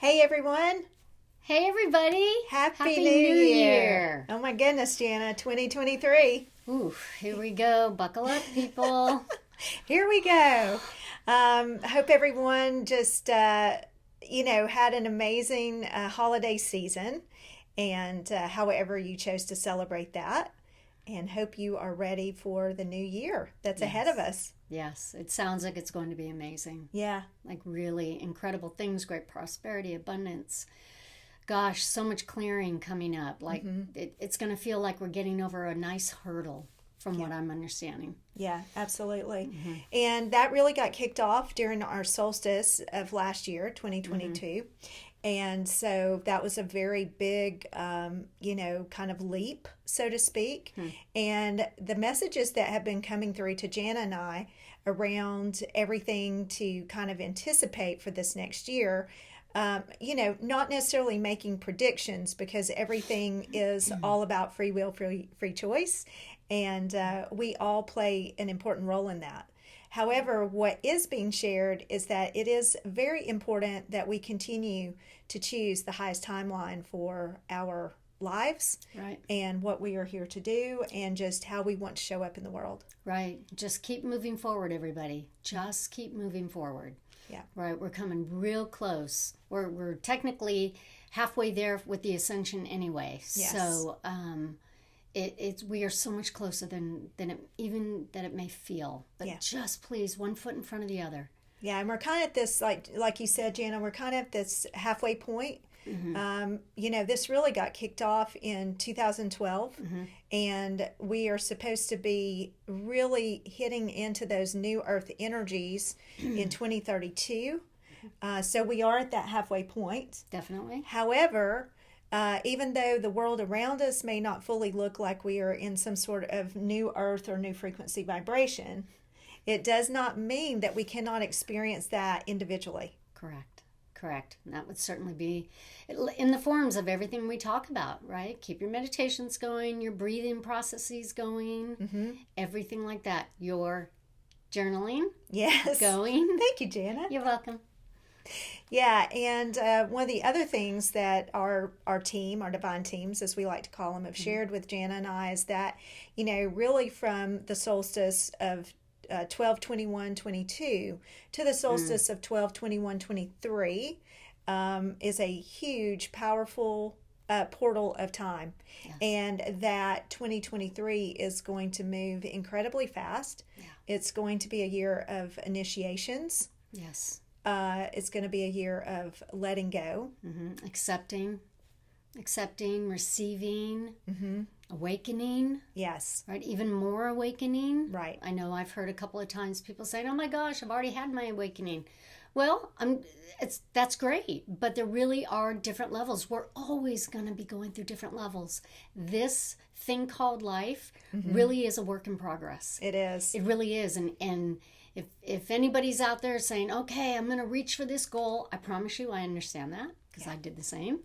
Hey everyone, Hey everybody! Happy New Year! Oh my goodness, Jana, 2023. Ooh, here we go. Buckle up, people. Here we go. Hope everyone just, had an amazing holiday season and however you chose to celebrate that. And hope you are ready for the new year that's ahead of Yes. us. Yes, it sounds like it's going to be amazing. Yeah. Like really incredible things, great prosperity, abundance. Gosh, so much clearing coming up. Like it's going to feel like we're getting over a nice hurdle from what I'm understanding. Yeah, absolutely. And that really got kicked off during our solstice of last year, 2022. And so that was a very big, kind of leap, so to speak. And the messages that have been coming through to Jana and I around everything to kind of anticipate for this next year, not necessarily making predictions because everything is all about free will, free choice. And we all play an important role in that. However, what is being shared is that it is very important that we continue to choose the highest timeline for our lives Right. and what we are here to do and just how we want to show up in the world. Right. Just keep moving forward, everybody. Just keep moving forward. Yeah. Right. We're coming real close. We're technically halfway there with the Ascension anyway. Yes. So it's we are so much closer than it may feel. But Yeah. just please, one foot in front of the other. Yeah, and we're kind of at this, like you said, Jana, we're kind of at this halfway point. This really got kicked off in 2012, and we are supposed to be really hitting into those new Earth energies in 2032. So we are at that halfway point. Definitely. However, even though the world around us may not fully look like we are in some sort of new Earth or new frequency vibration, it does not mean that we cannot experience that individually. Correct. And that would certainly be in the forms of everything we talk about, right? Keep your meditations going, your breathing processes going, everything like that. Your journaling Yes. going. Thank you, Jana. You're welcome. Yeah, and one of the other things that our team, our divine teams, as we like to call them, have shared with Jana and I is that, really from the solstice of 12/21/22 to the solstice of 12/21/23 is a huge, powerful portal of time. Yes. And that 2023 is going to move incredibly fast. Yeah. It's going to be a year of initiations. Yes. It's going to be a year of letting go. Accepting, receiving, awakening. Yes. Right, even more awakening. Right. I know I've heard a couple of times people saying, "Oh my gosh, I've already had my awakening." Well, that's great, but there really are different levels. We're always going to be going through different levels. This thing called life really is a work in progress. It is. It really is, and if anybody's out there saying, "Okay, I'm going to reach for this goal," I promise you, I understand that because I did the same.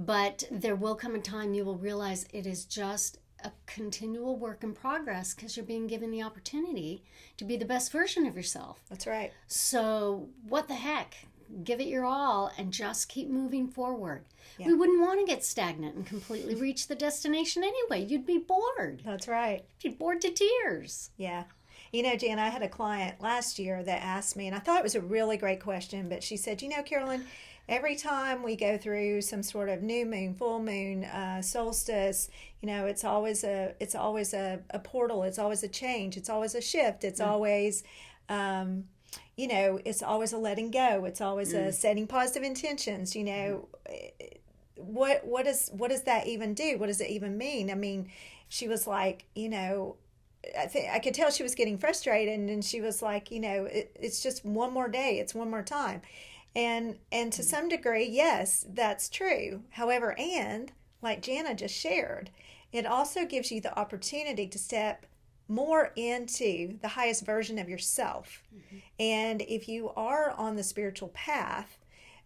But there will come a time you will realize it is just a continual work in progress because you're being given the opportunity to be the best version of yourself. That's right. So what the heck? Give it your all and just keep moving forward. Yeah. We wouldn't want to get stagnant and completely reach the destination anyway. You'd be bored. That's right. You'd be bored to tears. Yeah. Jan, I had a client last year that asked me, and I thought it was a really great question, but she said, Carolyn, every time we go through some sort of new moon, full moon, solstice, it's always a portal. It's always a change. It's always a shift. It's always, it's always a letting go. It's always a setting positive intentions. What does that even do? What does it even mean? I mean, she was like, I could tell she was getting frustrated, and she was like, it's just one more day. It's one more time. And to some degree, yes, that's true. However, and like Jana just shared, it also gives you the opportunity to step more into the highest version of yourself. And if you are on the spiritual path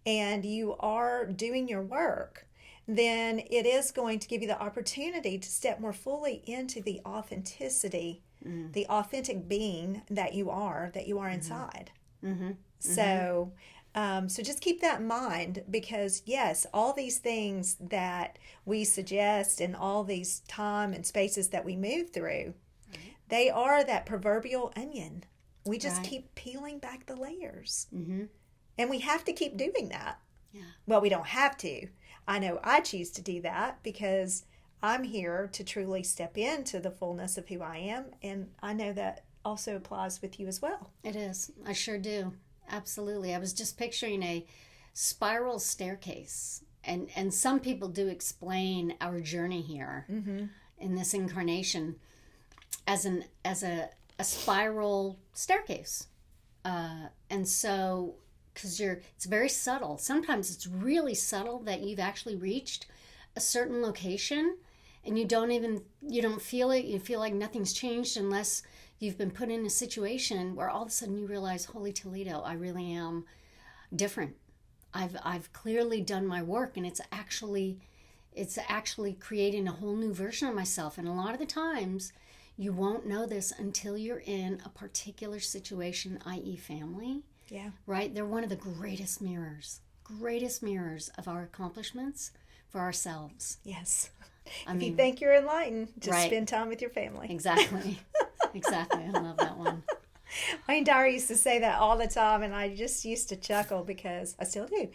and you are doing your work, then it is going to give you the opportunity to step more fully into the authenticity, the authentic being that you are inside. So So just keep that in mind, because yes, all these things that we suggest and all these time and spaces that we move through, they are that proverbial onion. We just keep peeling back the layers. Mm-hmm. And we have to keep doing that. Yeah. Well, we don't have to. I know I choose to do that because I'm here to truly step into the fullness of who I am. And I know that also applies with you as well. It is. I sure do. Absolutely. I was just picturing a spiral staircase. And some people do explain our journey here in this incarnation as a spiral staircase. And so, because it's very subtle. Sometimes it's really subtle that you've actually reached a certain location and you don't feel it. You feel like nothing's changed unless you've been put in a situation where all of a sudden you realize, holy Toledo, I really am different. I've clearly done my work, and it's actually creating a whole new version of myself. And a lot of the times you won't know this until you're in a particular situation, i.e. family. Yeah. Right? They're one of the greatest mirrors of our accomplishments for ourselves. Yes. If you think you're enlightened, just right. Spend time with your family. Exactly. Exactly. I love that one. Wayne Dyer used to say that all the time, and I just used to chuckle because I still do,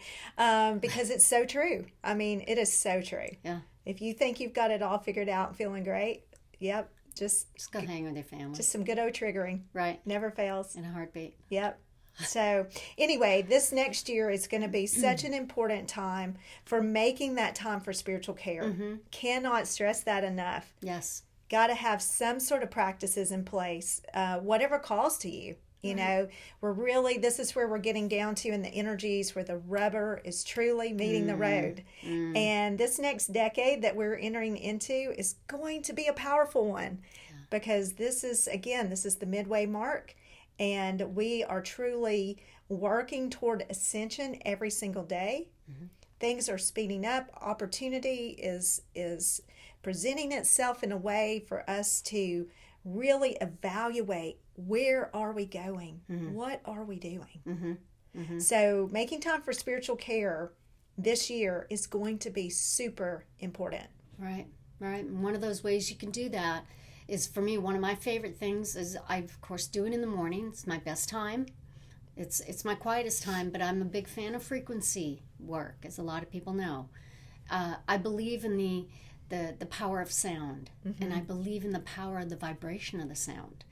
because it's so true. I mean, it is so true. Yeah. If you think you've got it all figured out and feeling great, yep, just go hang with your family. Just some good old triggering. Right. Never fails. In a heartbeat. Yep. So anyway, this next year is going to be such an important time for making that time for spiritual care. Mm-hmm. Cannot stress that enough. Yes. Got to have some sort of practices in place, whatever calls to you. You know, this is where we're getting down to in the energies where the rubber is truly meeting the road. Mm. And this next decade that we're entering into is going to be a powerful one because this is the midway mark. And we are truly working toward ascension every single day. Mm-hmm. Things are speeding up. Opportunity is presenting itself in a way for us to really evaluate, where are we going? Mm-hmm. What are we doing? Mm-hmm. Mm-hmm. So making time for spiritual care this year is going to be super important. Right. And one of those ways you can do that is, for me, one of my favorite things is I, of course, do it in the morning. It's my best time. It's my quietest time, but I'm a big fan of frequency work, as a lot of people know. I believe in the power of sound, and I believe in the power of the vibration of the sound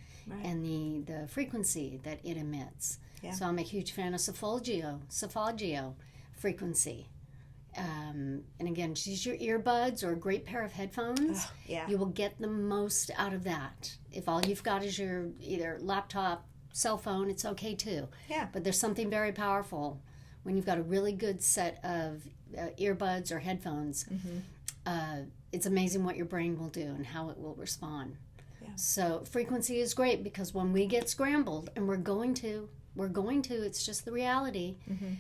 and the frequency that it emits. Yeah. So I'm a huge fan of Solfeggio frequency. And again, just use your earbuds or a great pair of headphones. You will get the most out of that. If all you've got is your either laptop, cell phone, it's okay too. Yeah. But there's something very powerful when you've got a really good set of earbuds or headphones. Mm-hmm. It's amazing what your brain will do and how it will respond. Yeah. So frequency is great because when we get scrambled, and we're going to, it's just the reality. Mm-hmm.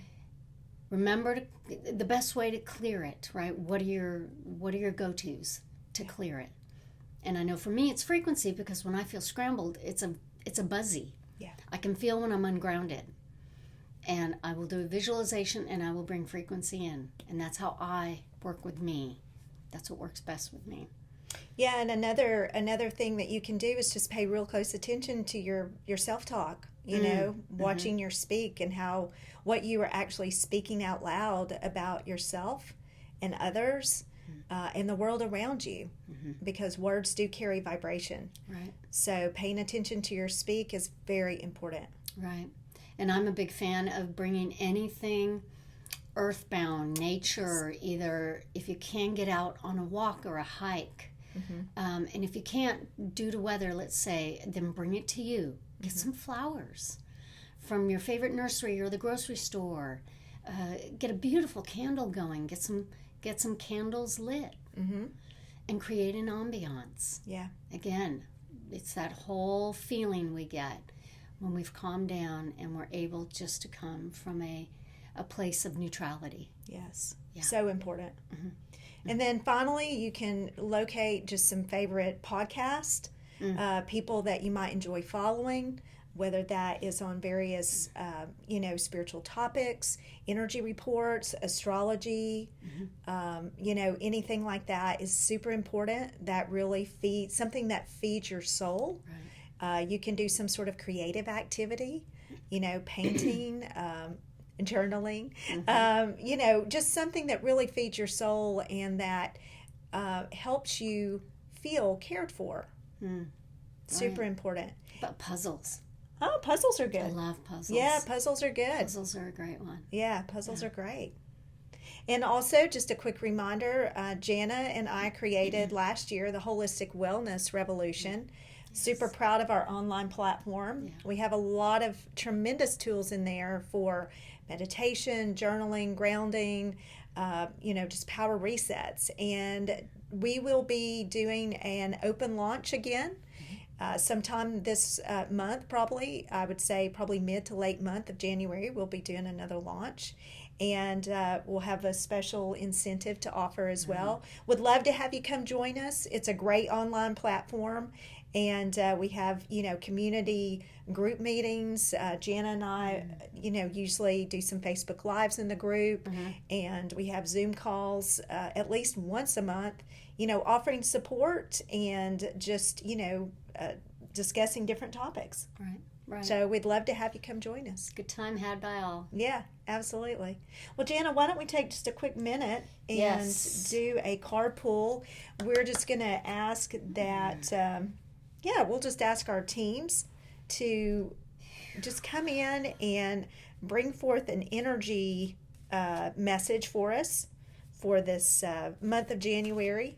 Remember the best way to clear it, right? What are your go-tos to clear it? And I know for me it's frequency, because when I feel scrambled, it's a buzzy. Yeah. I can feel when I'm ungrounded. And I will do a visualization and I will bring frequency in. And that's how I work with me. That's what works best with me. Yeah, and another thing that you can do is just pay real close attention to your self-talk, watching your speak and what you are actually speaking out loud about yourself and others and the world around you, because words do carry vibration. Right. So paying attention to your speak is very important. Right. And I'm a big fan of bringing anything earthbound, nature, either if you can get out on a walk or a hike. And if you can't, due to weather, let's say, then bring it to you. Get some flowers from your favorite nursery or the grocery store. Get a beautiful candle going. Get some candles lit, and create an ambiance. Yeah. Again, it's that whole feeling we get when we've calmed down and we're able just to come from a place of neutrality. Yes. Yeah. So important. And then finally, you can locate just some favorite podcasts, people that you might enjoy following, whether that is on various, spiritual topics, energy reports, astrology, anything like that is super important. That really feeds something that feeds your soul. Right. You can do some sort of creative activity, painting, journaling, just something that really feeds your soul and that helps you feel cared for. Super important. But puzzles. Oh, puzzles are good. I love puzzles. Yeah, puzzles are good. Puzzles are a great one. Yeah, puzzles are great. And also, just a quick reminder, Jana and I created last year the Holistic Wellness Revolution. Yes. Super proud of our online platform. Yeah. We have a lot of tremendous tools in there for meditation, journaling, grounding, just power resets. And we will be doing an open launch again. Sometime this month, probably, I would say probably mid to late month of January, we'll be doing another launch. And we'll have a special incentive to offer as well. Would love to have you come join us. It's a great online platform. And we have, community group meetings. Jana and I, usually do some Facebook Lives in the group. And we have Zoom calls at least once a month, offering support and just, discussing different topics. Right. So we'd love to have you come join us. Good time had by all. Yeah, absolutely. Well, Jana, why don't we take just a quick minute and do a card pull? We're just going to ask that, we'll just ask our teams to just come in and bring forth an energy message for us for this month of January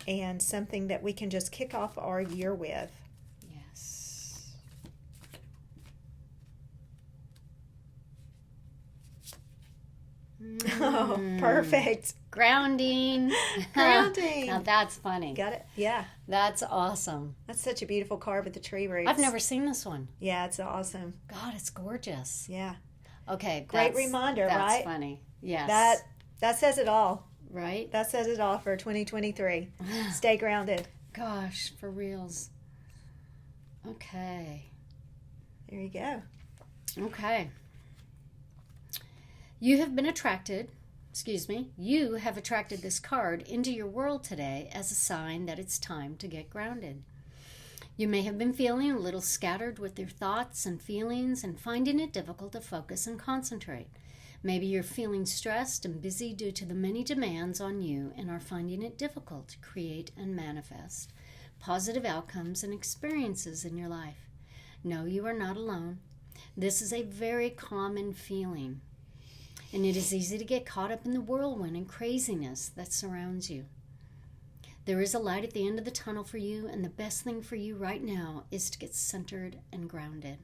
and something that we can just kick off our year with. Yes. Oh, perfect. Grounding. Grounding. Now that's funny. Got it? Yeah. That's awesome. That's such a beautiful card with the tree roots. I've never seen this one. Yeah, it's awesome. God, it's gorgeous. Yeah. Okay. Great reminder, right? That's funny. Yes. That says it all. Right? That says it all for 2023. Stay grounded. Gosh, for reals. Okay. There you go. Okay. You have attracted this card into your world today as a sign that it's time to get grounded. You may have been feeling a little scattered with your thoughts and feelings and finding it difficult to focus and concentrate. Maybe you're feeling stressed and busy due to the many demands on you and are finding it difficult to create and manifest positive outcomes and experiences in your life. No, you are not alone. This is a very common feeling, and it is easy to get caught up in the whirlwind and craziness that surrounds you. There is a light at the end of the tunnel for you, and the best thing for you right now is to get centered and grounded.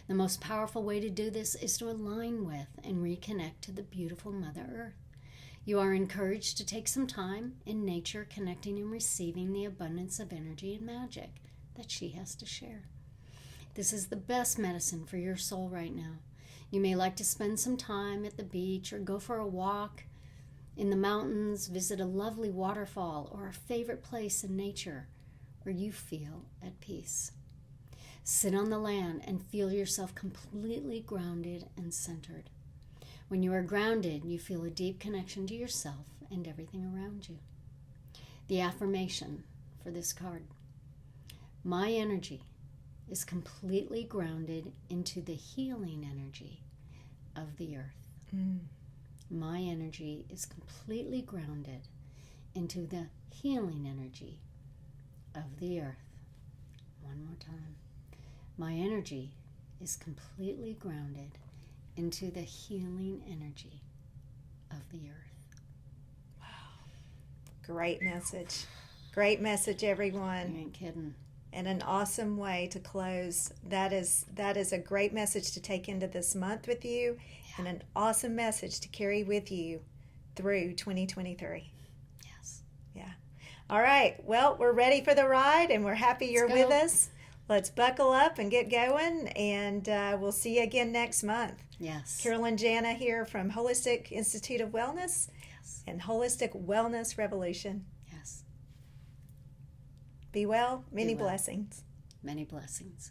The most powerful way to do this is to align with and reconnect to the beautiful Mother Earth. You are encouraged to take some time in nature, connecting and receiving the abundance of energy and magic that she has to share. This is the best medicine for your soul right now. You may like to spend some time at the beach or go for a walk in the mountains, visit a lovely waterfall or a favorite place in nature where you feel at peace. Sit on the land and feel yourself completely grounded and centered. When you are grounded, you feel a deep connection to yourself and everything around you. The affirmation for this card: my energy is completely grounded into the healing energy of the earth. My energy is completely grounded into the healing energy of the earth. One more time. My energy is completely grounded into the healing energy of the earth. Wow. Great message. Great message, everyone. You ain't kidding. And an awesome way to close. That is a great message to take into this month with you, and an awesome message to carry with you through 2023. Yes. Yeah. All right. Well, we're ready for the ride, and we're happy you're with us. Let's buckle up and get going, and we'll see you again next month. Yes. Carolyn Jana here from Holistic Institute of Wellness and Holistic Wellness Revolution. Yes. Be well. Many blessings. Many blessings.